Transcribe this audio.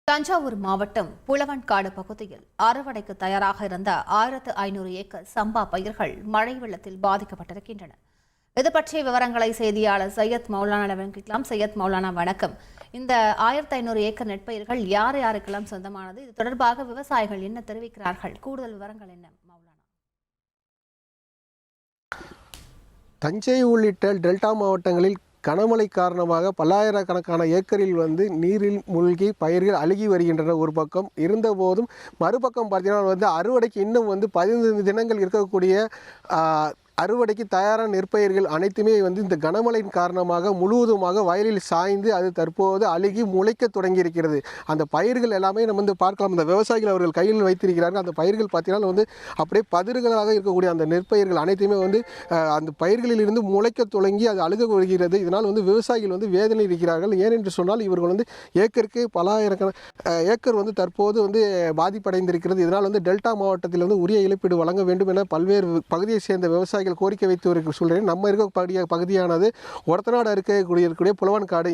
தஞ்சாவூர் மாவட்டம் புலவன்காடு பகுதியில் அறுவடைக்கு தயாராக இருந்த 1500 ஏக்கர் சம்பா பயிர்கள் மழை வெள்ளத்தில் பாதிக்கப்பட்டிருக்கின்றன. இது பற்றிய விவரங்களை செய்தியாளர் சையத் மௌலானா வழங்கிக்கலாம். சையத் மௌலானா, வணக்கம். இந்த 1500 ஏக்கர் நெற்பயிர்கள் யார் யாருக்கெல்லாம் சொந்தமானது? இது தொடர்பாக விவசாயிகள் என்ன தெரிவிக்கிறார்கள்? கூடுதல் விவரங்கள் என்ன மௌலானா? தஞ்சை உள்ளிட்ட டெல்டா மாவட்டங்களில் கனமழை காரணமாக பல்லாயிரக்கணக்கான ஏக்கரில் நீரில் மூழ்கி பயிர்கள் அழுகி வருகின்றன. ஒரு பக்கம் இருந்தபோதும் மறுபக்கம் பார்த்தீங்கன்னா அறுவடைக்கு இன்னும் 15 தினங்கள் இருக்கக்கூடிய அறுவடைக்கு தயாரான நெற்பயிர்கள் அனைத்துமே இந்த கனமழையின் காரணமாக முழுவதுமாக வயலில் சாய்ந்து அது தற்போது அழுகி முளைக்க தொடங்கியிருக்கிறது. அந்த பயிர்கள் எல்லாமே நம்ம பார்க்கலாம். அந்த விவசாயிகள் அவர்கள் கையில் வைத்திருக்கிறார்கள். அந்த பயிர்கள் பார்த்தீங்கன்னா அப்படியே பதிர்களாக இருக்கக்கூடிய அந்த நெற்பயிர்கள் அனைத்துமே அந்த பயிர்களில் இருந்து முளைக்க தொடங்கி அது அழுக வருகிறது. இதனால் விவசாயிகள் வேதனை இருக்கிறார்கள். ஏனென்று சொன்னால் இவர்கள் ஏக்கருக்கு பல்லாயிரக்கணக்கான ஏக்கர் தற்போது பாதிப்படைந்திருக்கிறது. இதனால் டெல்டா மாவட்டத்தில் உரிய இழப்பீடு வழங்க வேண்டும் என பல்வேறு பகுதியை சேர்ந்த விவசாயிகள் கோரிக்கை வைத்து ஒரு சூழ்நிலை. நம்ம இருக்கக்கூடிய பகுதியானது ஒரத்தநாடு இருக்கக்கூடிய புலவன்காடு.